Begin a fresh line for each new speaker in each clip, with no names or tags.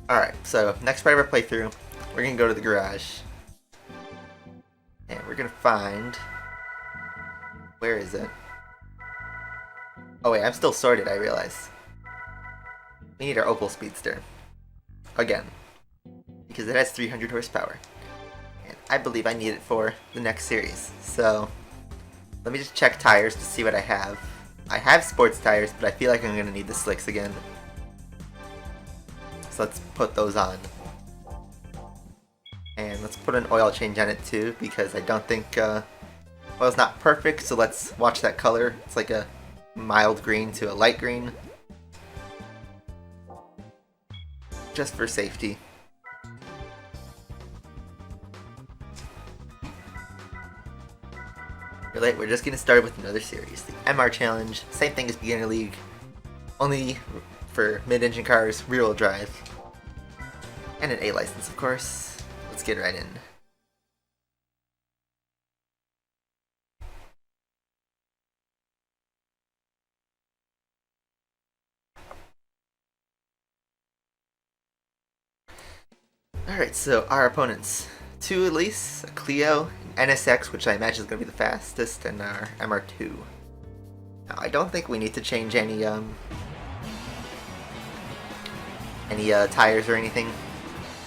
Alright, so next part of our playthrough, we're gonna go to the garage. And we're gonna find... Where is it? Oh wait, I'm still sorted, I realize. We need our Opel Speedster. Again. Because it has 300 horsepower. And I believe I need it for the next series. So, let me just check tires to see what I have. I have sports tires, but I feel like I'm gonna need the slicks again. So let's put those on. And let's put an oil change on it too, because I don't think oil's not perfect, so let's watch that color. It's like a mild green to a light green. Just for safety. We're just getting started with another series. The MR Challenge, same thing as Beginner League, only for mid-engine cars, rear-wheel drive, and an A license, of course. Let's get right in. Alright, so our opponents. Two at least, a Clio, an NSX, which I imagine is going to be the fastest, and our MR2. Now, I don't think we need to change any tires or anything.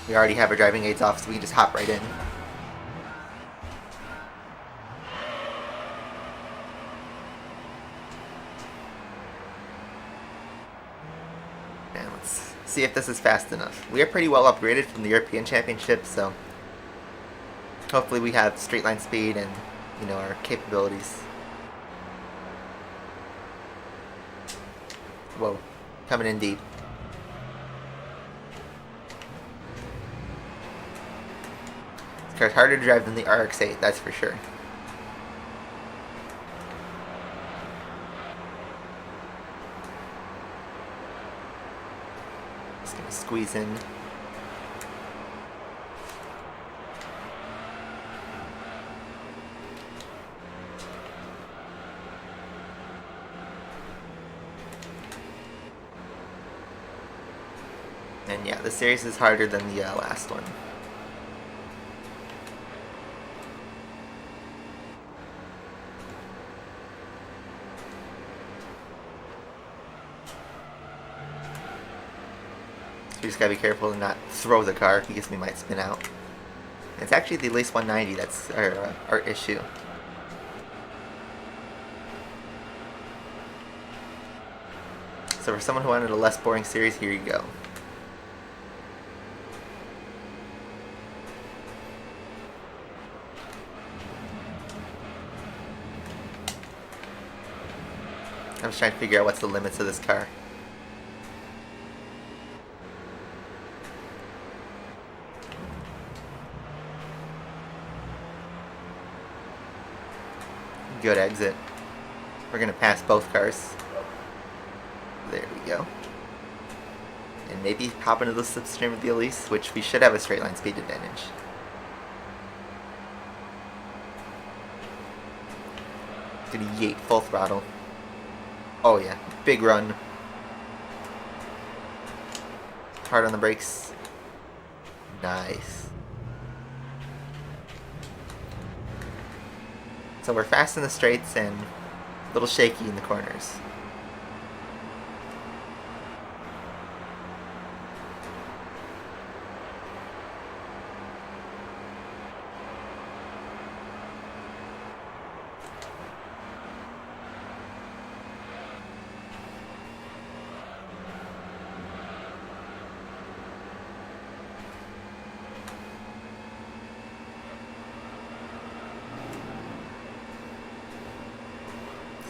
We already have our driving aids off, so we can just hop right in. And let's see if this is fast enough. We are pretty well upgraded from the European Championship, so hopefully we have straight line speed and, you know, our capabilities. Whoa, coming in deep. This car's harder to drive than the RX-8, that's for sure. Just gonna squeeze in. And yeah, the series is harder than the last one. So we just gotta be careful to not throw the car because we might spin out. And it's actually the at least 190 that's our issue. So for someone who wanted a less boring series, here you go. I'm just trying to figure out what's the limits of this car. Good exit. We're gonna pass both cars. There we go. And maybe hop into the slipstream of the Elise, which we should have a straight line speed advantage. Gonna yeet full throttle. Oh yeah, big run. Hard on the brakes. Nice. So we're fast in the straights and a little shaky in the corners.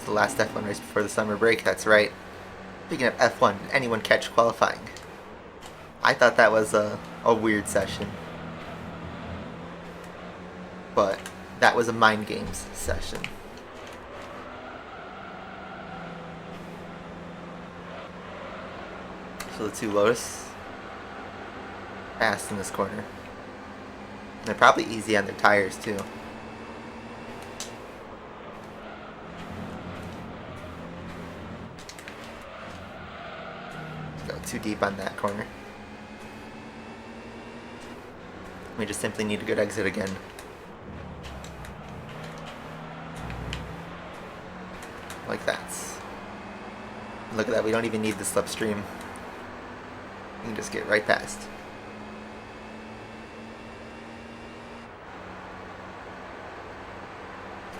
The last F1 race before the summer break, that's right. Speaking of F1, did anyone catch qualifying? I thought that was a weird session. But that was a mind games session. So the two Lotus fast in this corner. And they're probably easy on their tires too. Go too deep on that corner. We just simply need a good exit again. Like that. Look at that, we don't even need the slipstream. We can just get right past.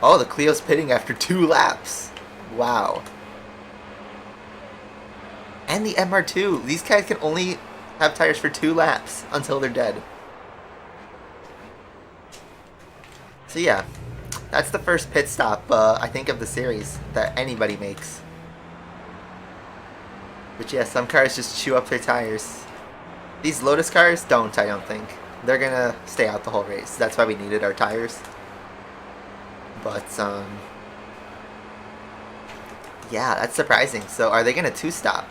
Oh, the Clio's pitting after 2 laps. Wow. And the MR2. These guys can only have tires for 2 laps until they're dead. So yeah, that's the first pit stop, I think, of the series that anybody makes. But yeah, some cars just chew up their tires. These Lotus cars don't, I don't think. They're gonna stay out the whole race. That's why we needed our tires. But, yeah, that's surprising. So are they gonna 2-stop?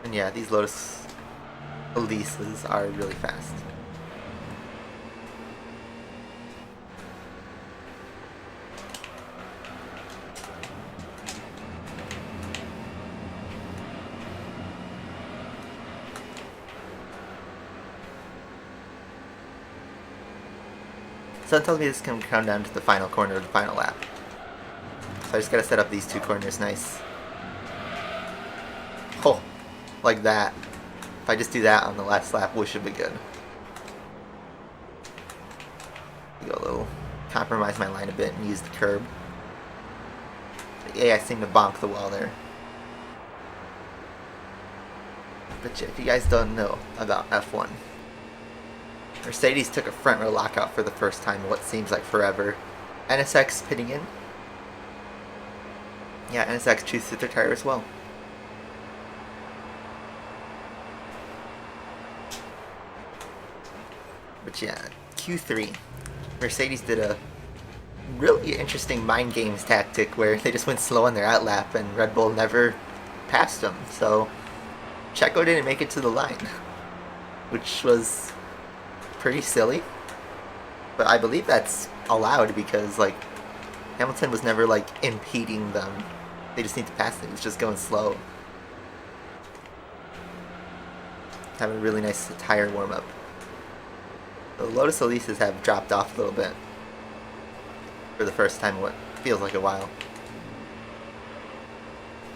And yeah, these Lotus Elises are really fast. So it tells me this can come down to the final corner of the final lap. So I just gotta set up these 2 corners nice. Oh, like that. If I just do that on the last lap, we should be good. Go a little, compromise my line a bit and use the curb. Yeah, I seem to bonk the wall there. But if you guys don't know about F1, Mercedes took a front row lockout for the first time in what seems like forever. NSX pitting in. Yeah, NSX chews through their tire as well. But yeah, Q3. Mercedes did a really interesting mind games tactic where they just went slow on their outlap and Red Bull never passed them. So Checo didn't make it to the line, which was pretty silly. But I believe that's allowed because, like, Hamilton was never, like, impeding them. They just need to pass it. It's just going slow. Have a really nice tire warm-up. The Lotus Elises have dropped off a little bit for the first time in what feels like a while.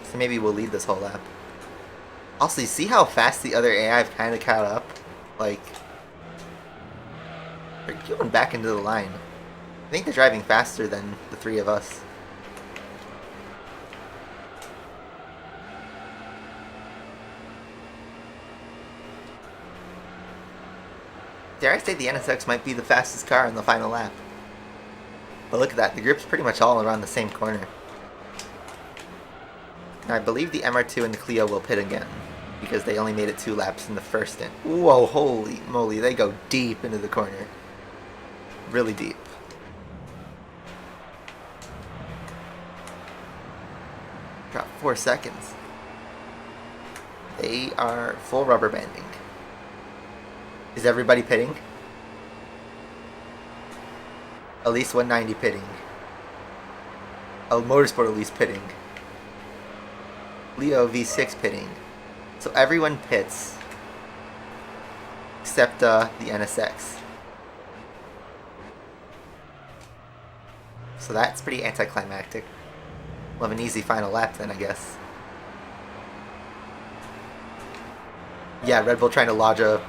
So maybe we'll lead this whole lap. Also, you see how fast the other AI have kind of caught up? Like, they're going back into the line. I think they're driving faster than the 3 of us. Dare I say the NSX might be the fastest car in the final lap. But look at that, the group's pretty much all around the same corner. Now I believe the MR2 and the Clio will pit again, because they only made it 2 laps in the first stint. Whoa, holy moly, they go deep into the corner. Really deep. Drop 4 seconds. They are full rubber banding. Is everybody pitting? At least 190 pitting. Oh, Motorsport at least pitting. Leo V6 pitting. So everyone pits except the NSX. So that's pretty anticlimactic. We'll have an easy final lap then, I guess. Yeah, Red Bull trying to lodge a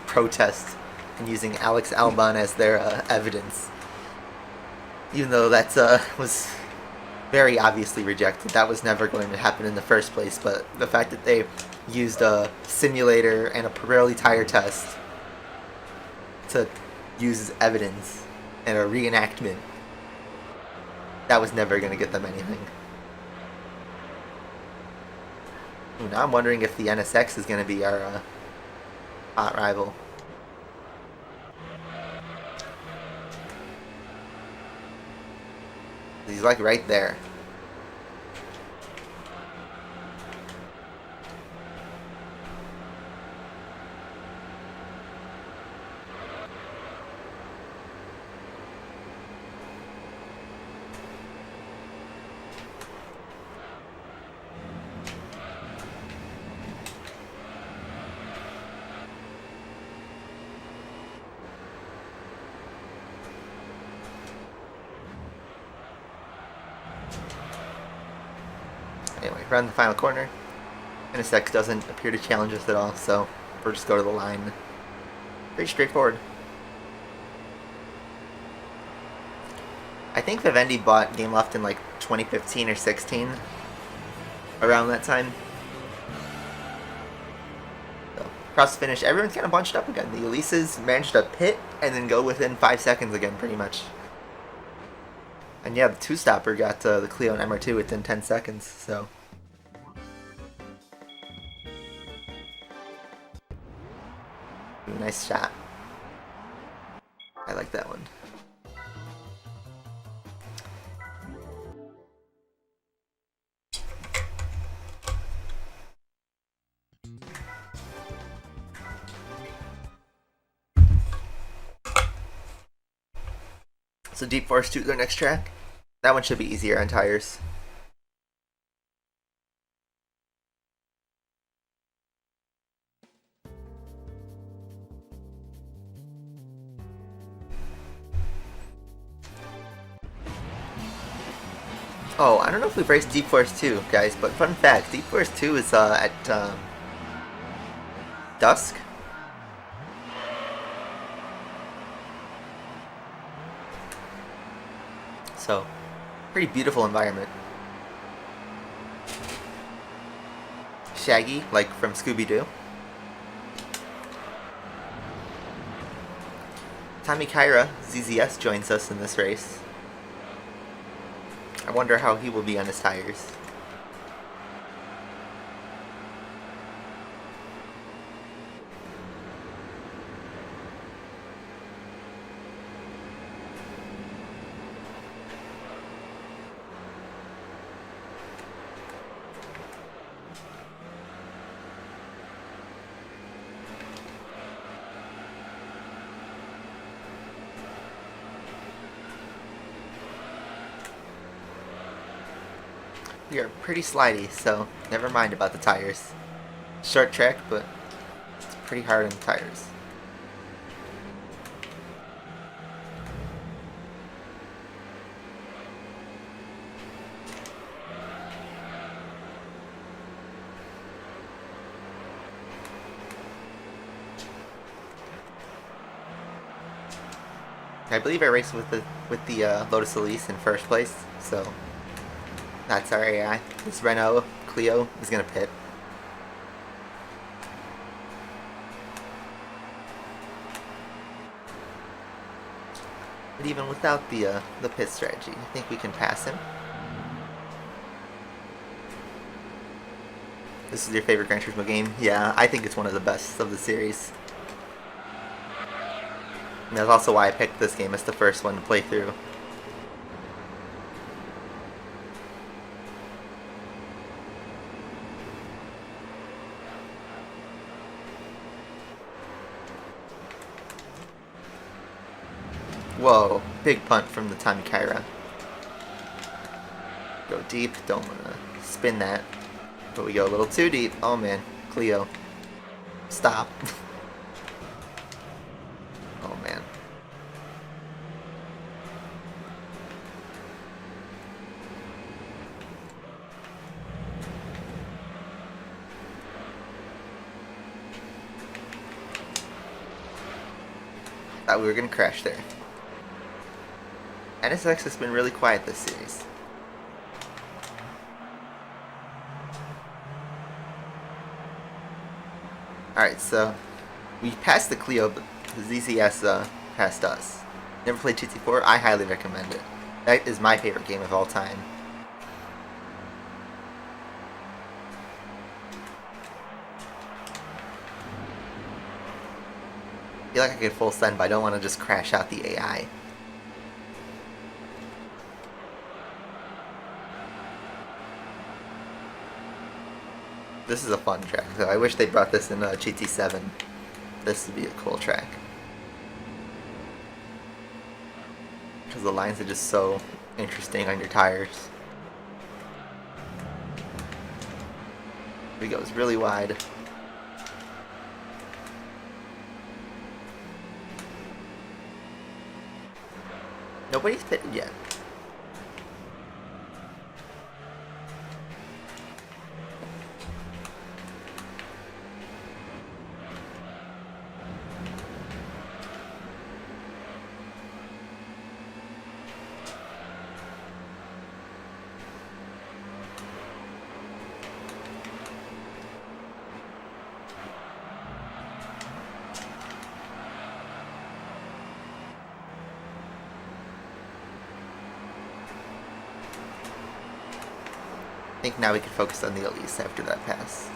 protest and using Alex Albon as their evidence. Even though that was very obviously rejected. That was never going to happen in the first place, but the fact that they used a simulator and a Pirelli tire test to use as evidence and a reenactment, that was never going to get them anything. Ooh, now I'm wondering if the NSX is going to be our hot rival. He's like right there. around the final corner. NSX doesn't appear to challenge us at all, so we'll just go to the line. Pretty straightforward. I think Vivendi bought Game Loft in like 2015 or 16, around that time. So, across the finish, everyone's kind of bunched up again. The Elises managed to pit and then go within 5 seconds again, pretty much. And yeah, the two-stopper got the Clio and MR2 within 10 seconds, so... Ooh, nice shot. I like that one. So Deep Forest 2 is our next track. That one should be easier on tires. Oh, I don't know if we've raced Deep Forest 2, guys, but fun fact, Deep Forest 2 is at dusk. So, pretty beautiful environment. Shaggy, like from Scooby-Doo. Tommy Kyra, ZZS, joins us in this race. I wonder how he will be on his tires. We are pretty slidey, so never mind about the tires. Short track, but it's pretty hard on the tires. I believe I raced with the Lotus Elise in first place, so that's our AI. This Renault Clio is gonna pit. But even without the pit strategy, I think we can pass him. This is your favorite Gran Turismo game? Yeah, I think it's one of the best of the series. And that's also why I picked this game as the first one to play through. Whoa, big punt from the Tommy Kyra. Go deep, don't want to spin that. But we go a little too deep. Oh man, Clio. Stop. Oh man. Thought we were gonna crash there. NSX has been really quiet this series. Alright, so we passed the Clio, but the ZZS passed us. Never played GT4? I highly recommend it. That is my favorite game of all time. I feel like I could full send, but I don't want to just crash out the AI. This is a fun track, so I wish they brought this in GT7. This would be a cool track. Because the lines are just so interesting on your tires. Here we go, it's really wide. Nobody's pitted yet. I think now we can focus on the Elise after that pass.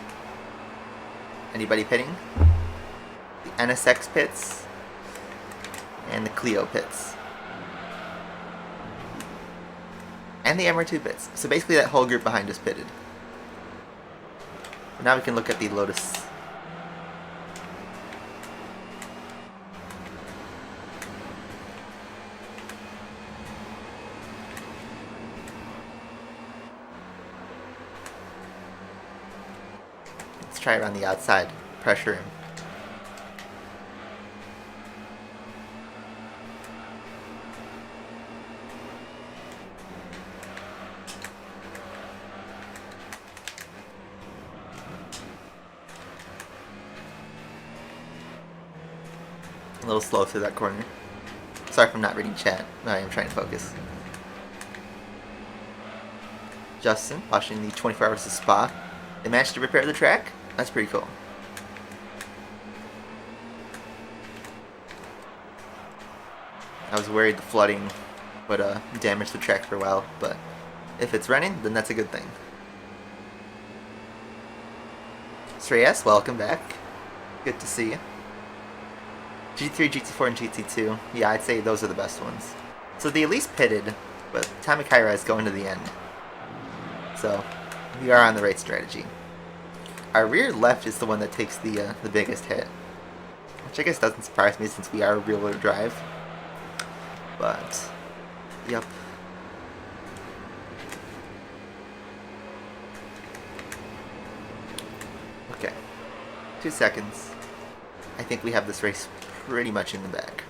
Anybody pitting? The NSX pits and the Clio pits. And the MR2 pits. So basically that whole group behind us pitted. Now we can look at the Lotus. Let's try it on the outside. Pressure him. A little slow through that corner. Sorry if I'm not reading chat. I am trying to focus. Justin watching the 24 Hours of Spa. They managed to repair the track? That's pretty cool. I was worried the flooding would damage the track for a while, but if it's running, then that's a good thing. Shreyas, welcome back. Good to see you. GT3, GT4, and GT2. Yeah, I'd say those are the best ones. So the Elise pitted, but Tamakaira is going to the end. So we are on the right strategy. Our rear left is the one that takes the biggest hit, which I guess doesn't surprise me since we are rear-wheel drive. But yep. Okay. 2 seconds. I think we have this race pretty much in the bag.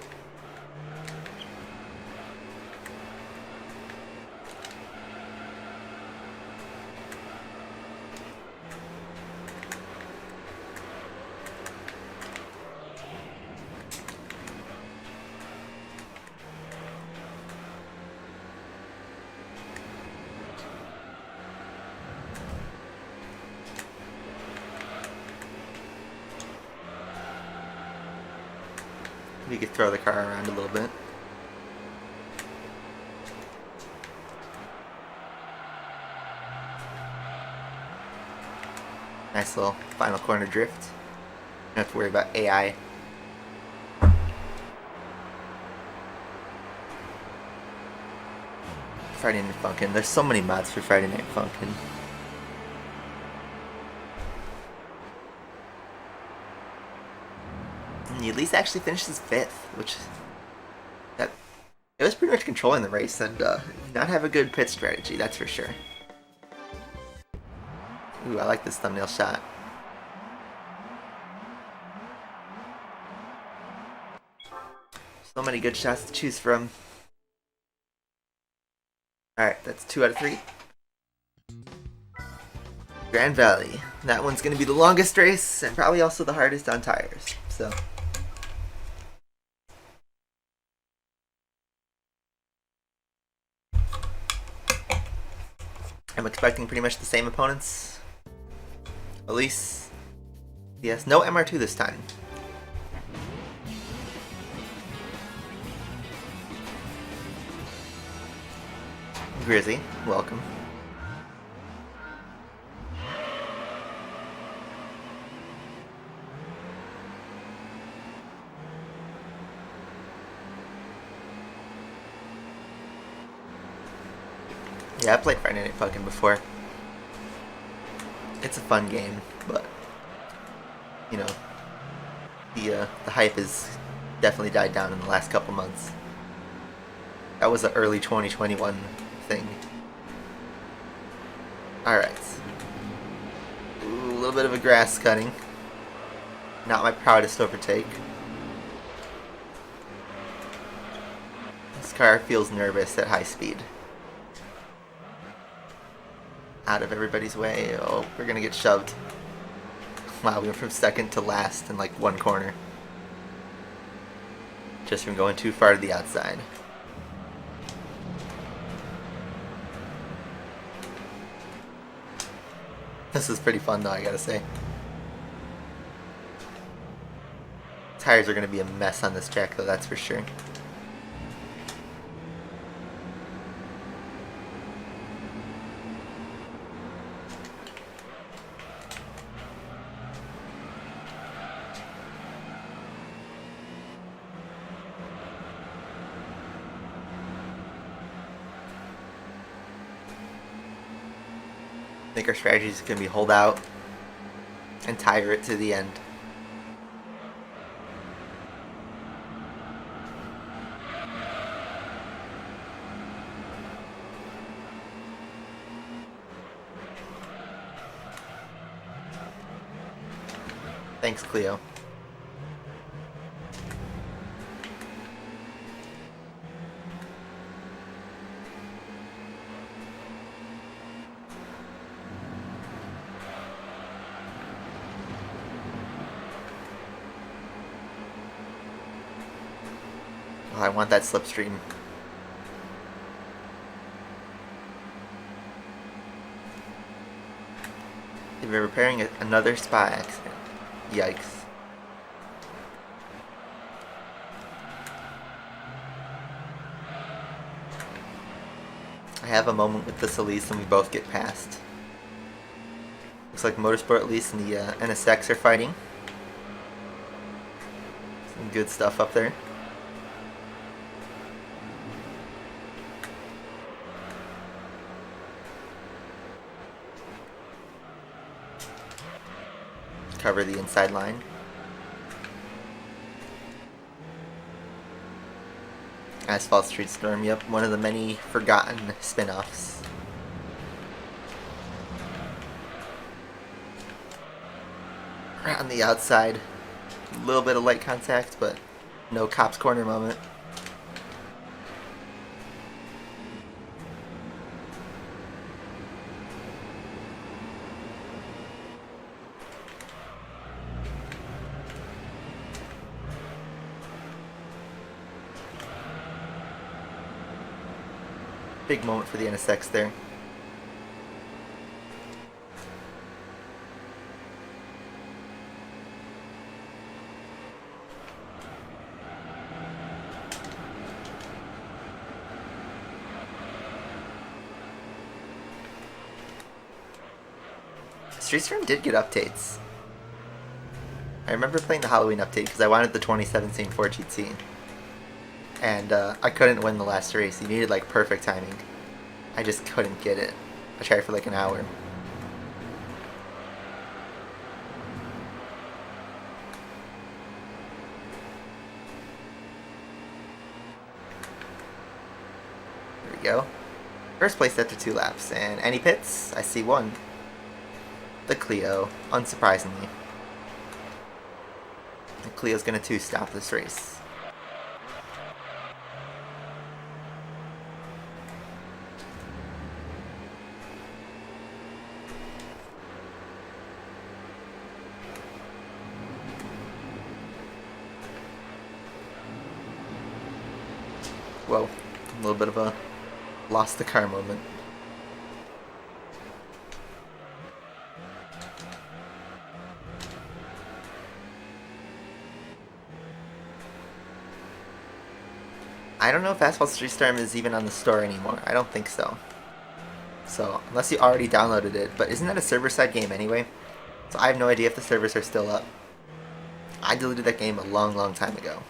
We could throw the car around a little bit. Nice little final corner drift. Don't have to worry about AI. Friday Night Funkin'. There's so many mods for Friday Night Funkin'. He at least actually finishes 5th, which it was pretty much controlling the race and not have a good pit strategy, that's for sure. Ooh, I like this thumbnail shot. So many good shots to choose from. Alright, that's 2 out of 3. Grand Valley. That one's going to be the longest race and probably also the hardest on tires. So I'm expecting pretty much the same opponents. Elise. Yes, no MR2 this time. Grizzy, welcome. Yeah, I played Friday Night Funkin' before. It's a fun game, but you know, the hype has definitely died down in the last couple months. That was an early 2021 thing. Alright. A little bit of a grass cutting. Not my proudest overtake. This car feels nervous at high speed. Out of everybody's way. Oh, we're gonna get shoved. Wow, we went from second to last in like one corner. Just from going too far to the outside. This is pretty fun though, I gotta say. Tires are gonna be a mess on this track though, that's for sure. think our strategy is going to be hold out and tire it to the end. Thanks, Cleo. Oh, I want that slipstream. They've been repairing another spy accident. Yikes. I have a moment with this Elise and we both get past. Looks like Motorsport Elise and the NSX are fighting. Some good stuff up there. Cover the inside line. Asphalt Street Storm, yep, one of the many forgotten spin-offs. Right on the outside, a little bit of light contact, but no Cops Corner moment. Big moment for the NSX there. Street Storm did get updates. I remember playing the Halloween update because I wanted the 2017 Ford GT. And I couldn't win the last race. You needed like perfect timing. I just couldn't get it. I tried for like an hour. There we go. First place after 2 laps. And any pits? I see one. The Clio, unsurprisingly. The Clio's gonna 2-stop this race. Whoa, a little bit of a lost the car moment. I don't know if Asphalt Street Storm is even on the store anymore. I don't think so. So, unless you already downloaded it, but isn't that a server-side game anyway? So I have no idea if the servers are still up. I deleted that game a long, long time ago.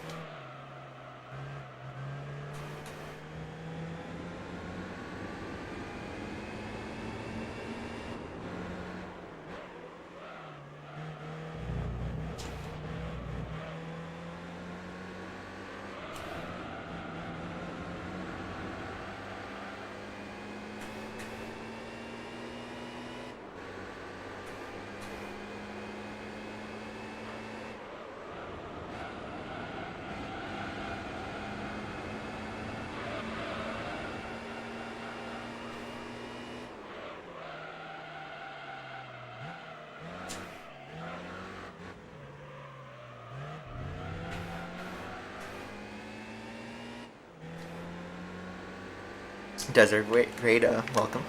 Desert Rada, welcome.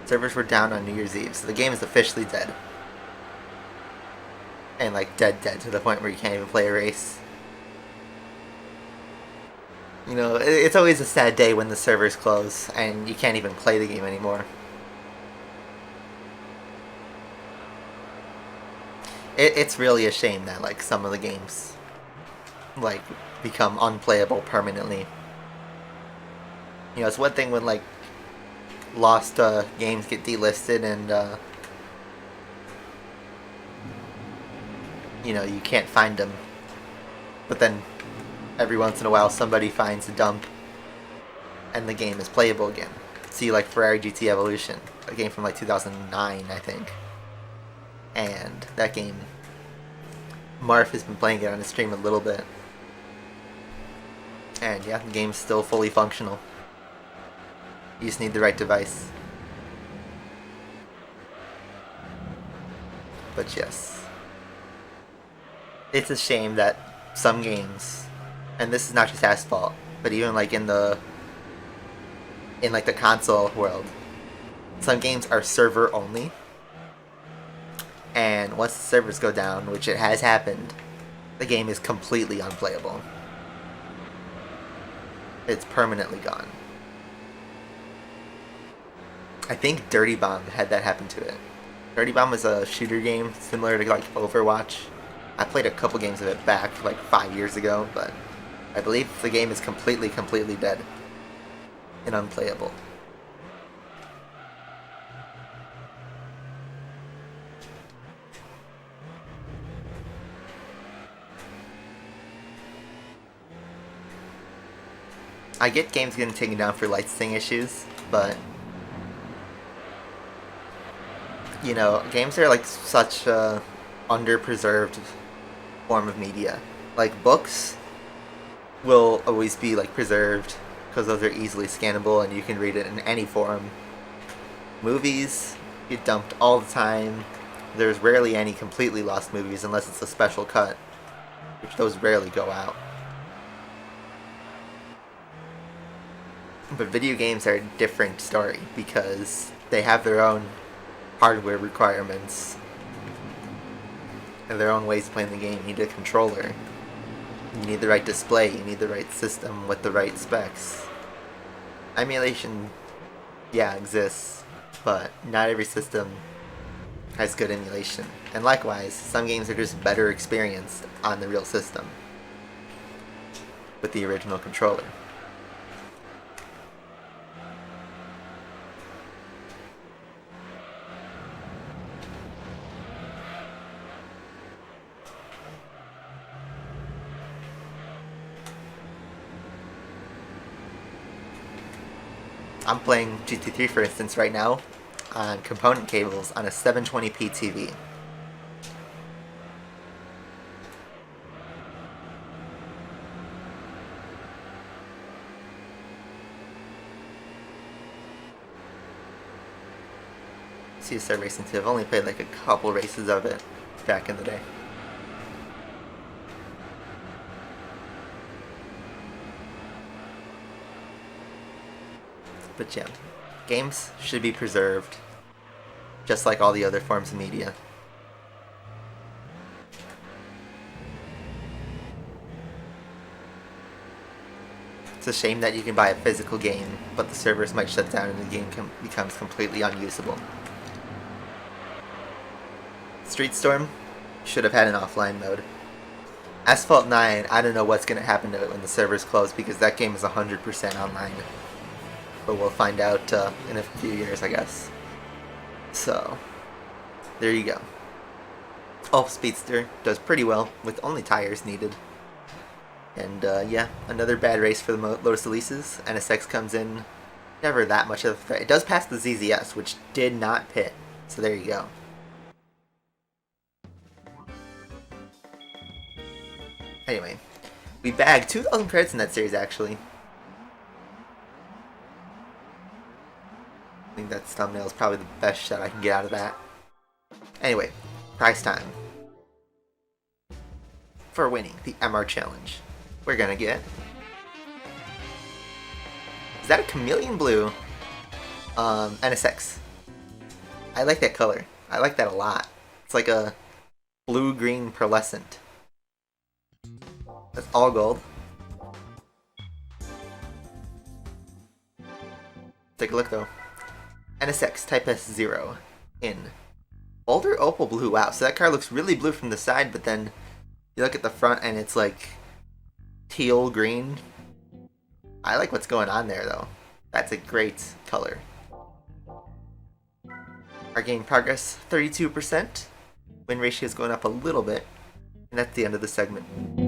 Servers were down on New Year's Eve, so the game is officially dead. And like dead to the point where you can't even play a race. You know, it's always a sad day when the servers close and you can't even play the game anymore. It's really a shame that like some of the games like become unplayable permanently. You know, it's one thing when like lost games get delisted and you know, you can't find them. But then every once in a while somebody finds a dump and the game is playable again. See, like Ferrari GT Evolution, a game from like 2009, I think. And that game, Marv has been playing it on his stream a little bit. And yeah, the game's still fully functional. You just need the right device. But yes. It's a shame that some games, and this is not just Asphalt, but even like in like the console world, some games are server only. And once the servers go down, which it has happened, the game is completely unplayable. It's permanently gone. I think Dirty Bomb had that happen to it. Dirty Bomb was a shooter game similar to like Overwatch. I played a couple games of it back like 5 years ago, but I believe the game is completely dead and unplayable. I get games getting taken down for licensing issues, but you know, games are like such a underpreserved form of media. Like books will always be like preserved because those are easily scannable and you can read it in any form. Movies get dumped all the time. There's rarely any completely lost movies unless it's a special cut, which those rarely go out. But video games are a different story because they have their own hardware requirements and their own ways of playing the game. You need a controller. You need the right display. You need the right system with the right specs. Emulation, yeah, exists, but not every system has good emulation. And likewise, some games are just better experienced on the real system with the original controller. I'm playing GT3 for instance right now on component cables on a 720p TV. Speedster Racing 2, I've only played like a couple races of it back in the day. But yeah, games should be preserved, just like all the other forms of media. It's a shame that you can buy a physical game, but the servers might shut down and the game becomes completely unusable. Street Storm should have had an offline mode. Asphalt 9, I don't know what's going to happen to it when the servers close because that game is 100% online. But we'll find out in a few years, I guess. So, there you go. Opel Speedster does pretty well with only tires needed. And yeah, another bad race for the Lotus Elises. NSX comes in, never that much of a threat. It does pass the ZZS, which did not pit. So there you go. Anyway, we bagged 2,000 credits in that series, actually. I think that thumbnail is probably the best shot I can get out of that. Anyway, prize time. For winning the MR Challenge, we're gonna get... Is that a chameleon blue? NSX. I like that color. I like that a lot. It's like a blue-green pearlescent. That's all gold. Take a look though. NSX Type S0 in Boulder Opal Blue. Wow, so that car looks really blue from the side, but then you look at the front and it's like teal green. I like what's going on there though. That's a great color. Our game progress 32%. Win ratio is going up a little bit. And that's the end of the segment.